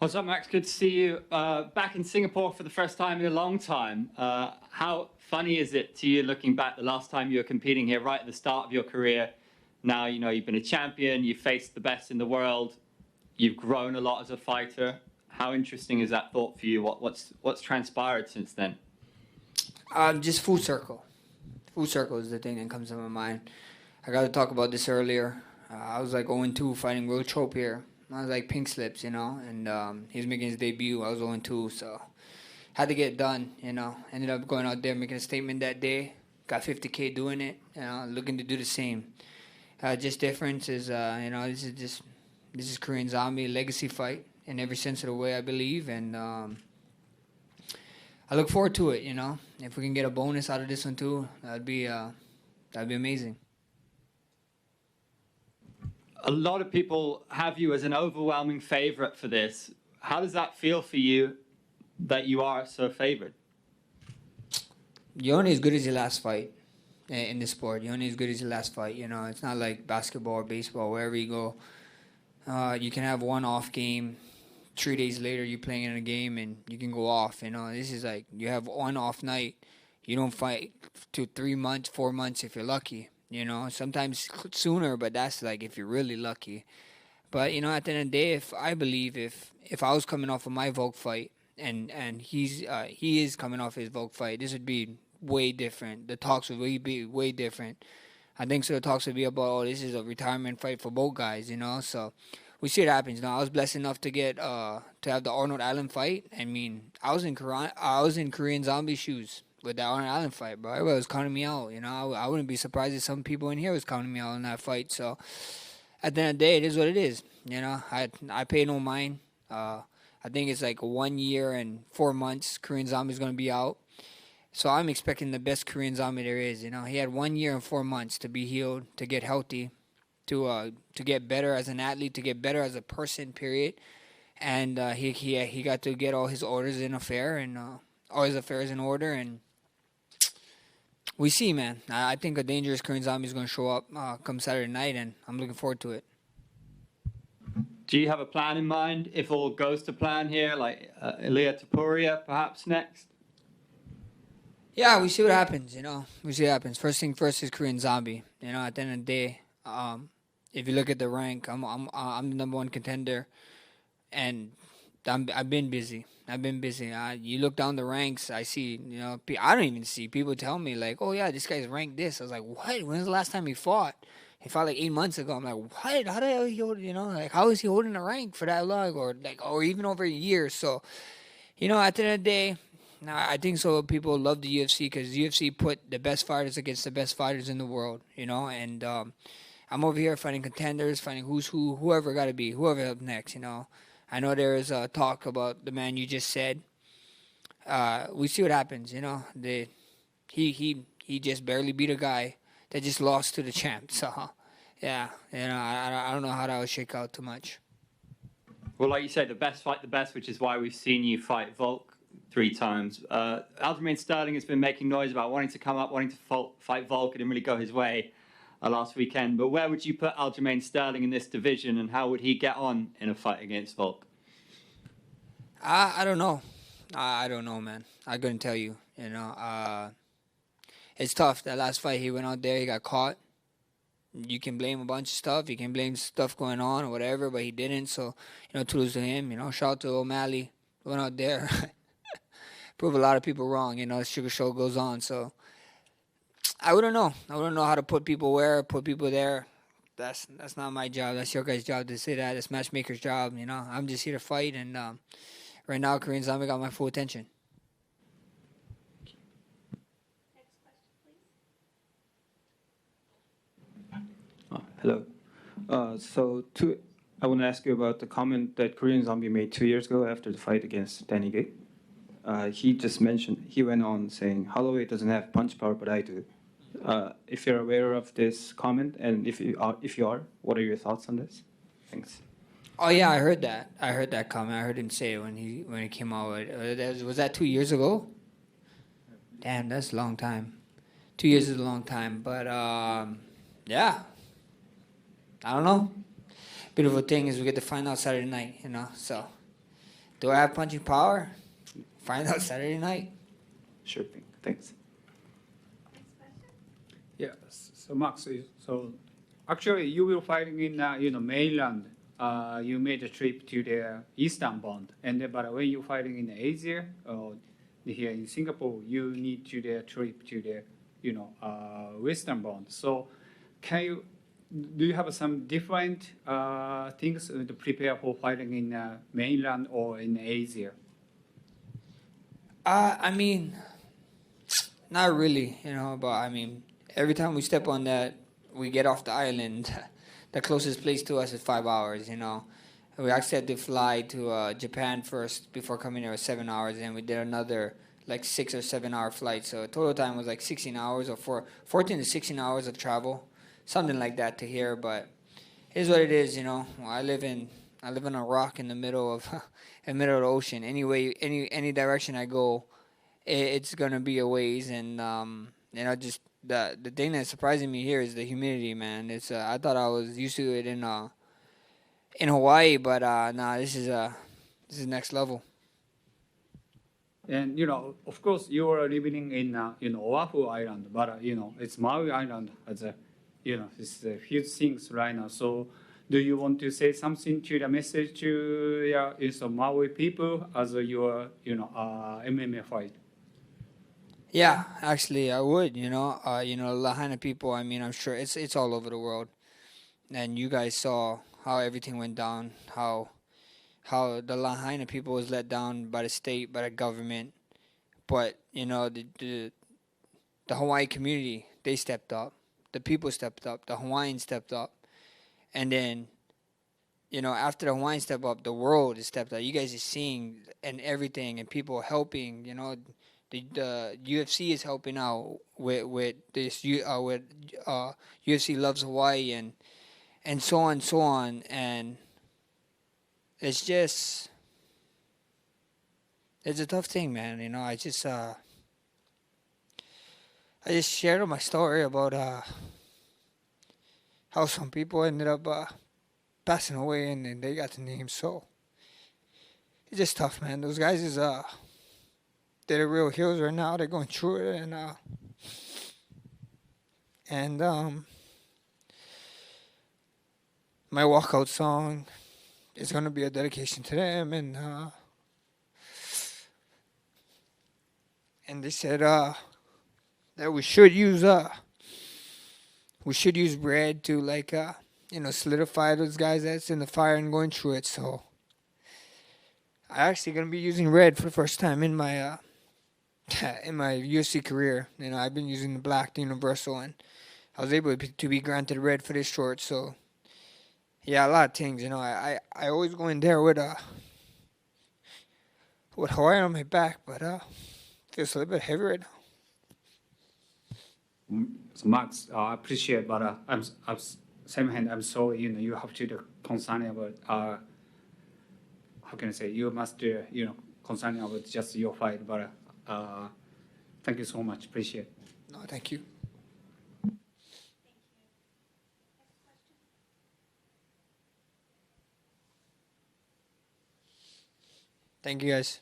What's up, Max? Good to see you back in Singapore for the first time in a long time. How funny is it to you looking back the last time you were competing here right at the start of your career? Now, you know, you've been a champion, you've faced the best in the world, you've grown a lot as a fighter. How interesting is that thought for you? What's transpired since then? Just full circle. Full circle is the thing that comes to my mind. I got to talk about this earlier. I was like 0-2 fighting Will Trope here. I was like pink slips, and he was making his debut. I was 0-2, so had to get it done, Ended up going out there making a statement that day. Got 50K doing it, looking to do the same. Just difference is, this is Korean Zombie legacy fight in every sense of the way, I believe, and I look forward to it. If we can get a bonus out of this one too, that'd be amazing. A lot of people have you as an overwhelming favorite for this. How does that feel for you that you are so favored? You're only as good as your last fight in this sport. You're only as good as your last fight. It's not like basketball or baseball. Wherever you go, you can have one off game. 3 days later, you're playing in a game and you can go off. This is like you have one off night. You don't fight 2, 3 months, 4 months if you're lucky. Sometimes sooner, but that's like if you're really lucky. But at the end of the day, if I was coming off of my Volk fight and he is coming off his Volk fight, this would be way different. The talks would be way different. I think so. The talks would be about, oh, this is a retirement fight for both guys. So we see what happens. Now I was blessed enough to get to have the Arnold Allen fight. I mean, I was in Korean Zombie shoes with that Arnold Allen fight, bro. Everybody was counting me out. I wouldn't be surprised if some people in here was counting me out in that fight. So at the end of the day, it is what it is. I pay no mind. I think it's like 1 year and 4 months. Korean Zombie's gonna be out. So I'm expecting the best Korean Zombie there is. He had 1 year and 4 months to be healed, to get healthy, to get better as an athlete, to get better as a person. Period. And he got to get all his orders in affair and all his affairs in order. And we see, man. I think a dangerous Korean Zombie is going to show up come Saturday night, and I'm looking forward to it. Do you have a plan in mind if all goes to plan here, like Ilia Topuria perhaps next? Yeah, we see what happens. We see what happens. First thing first is Korean Zombie. At the end of the day, if you look at the rank, I'm the number one contender, and I've been busy. You look down the ranks, I see, I don't even see people tell me like, oh yeah, this guy's ranked this. I was like, what? When's the last time he fought? He fought like 8 months ago. I'm like, what? How the hell he hold? Like how is he holding the rank for that long, or even over a year? So, at the end of the day, I think so. People love the UFC because UFC put the best fighters against the best fighters in the world. And I'm over here fighting contenders, fighting who's who, whoever got to be, whoever up next. I know there is a talk about the man you just said. We see what happens, He just barely beat a guy that just lost to the champ. So, yeah, I don't know how that would shake out too much. Well, like you said, the best fight the best, which is why we've seen you fight Volk 3 times. Aljamain Sterling has been making noise about wanting to come up, wanting to fight Volk. It didn't really go his way last weekend. But where would you put Aljamain Sterling in this division, and how would he get on in a fight against Volk? I don't know. I don't know, man. I couldn't tell you. It's tough. That last fight, he went out there, he got caught. You can blame a bunch of stuff. You can blame stuff going on or whatever, but he didn't. So, kudos to him. Shout out to O'Malley. Went out there. Prove a lot of people wrong. The sugar show goes on. So, I wouldn't know. I wouldn't know how to put people where, put people there. That's not my job. That's your guys' job to say that. It's matchmaker's job. I'm just here to fight, and right now, Korean Zombie got my full attention. Next question, please. Hello. I want to ask you about the comment that Korean Zombie made 2 years ago after the fight against Danny Gay. He went on saying, Holloway doesn't have punch power, but I do. If you're aware of this comment, and if you are, what are your thoughts on this? Thanks. Oh yeah, I heard that. I heard that comment. I heard him say it when he came out. Was that 2 years ago? Damn, that's a long time. 2 years is a long time, but yeah. I don't know. Beautiful thing is we get to find out Saturday night, So Do I have punching power? Find out Saturday night. Sure thing. Thanks. Next question. Yeah. So Max, so actually you will fighting in mainland. You made a trip to the eastern bond, and but when you fighting in Asia or here in Singapore, you need to the trip to the western bond. So can you do you have some different things to prepare for fighting in mainland or in Asia? I mean, not really, but I mean, every time we step on that, we get off the island. The closest place to us is 5 hours, We actually had to fly to Japan first before coming here, 7 hours, and we did another like 6 or 7 hour flight. So total time was like 16 hours or 14 to 16 hours of travel, something like that to here. But it is what it is, I live in a rock in the middle of in the middle of the ocean. Anyway, any direction I go, it's gonna be a ways, and just the thing that's surprising me here is the humidity, man. It's I thought I was used to it in Hawaii, but nah, this is next level. And of course, you are living in Oahu Island, but it's Maui Island as a it's a huge things right now. So, do you want to say something to the message to Maui people as your MMA fight? Yeah, actually, I would. Lahaina people. I mean, I'm sure it's all over the world, and you guys saw how everything went down. How the Lahaina people was let down by the state, by the government, but the Hawaii community, they stepped up. The people stepped up. The Hawaiians stepped up, and then after the Hawaiians step up, the world has stepped up. You guys are seeing and everything, and people helping. The UFC is helping out with this with UFC Loves Hawaii and so on, and it's a tough thing, man. I just shared my story about how some people ended up passing away and then they got the name. So it's just tough, man. Those guys they're the real heroes right now. They're going through it, and my walkout song is gonna be a dedication to them, and they said that we should use bread to solidify those guys that's in the fire and going through it. So I actually gonna be using red for the first time in my UFC career. I've been using the black, the universal, and I was able to be granted red for this short. So yeah, a lot of things. I always go in there with Hawaii on my back, but feels a little bit heavy right now. So Max, I appreciate, but I'm same hand. I'm sorry. You have to concern about how can I say? You must concern about just your fight, but thank you so much. Appreciate. No, thank you. Thank you, guys.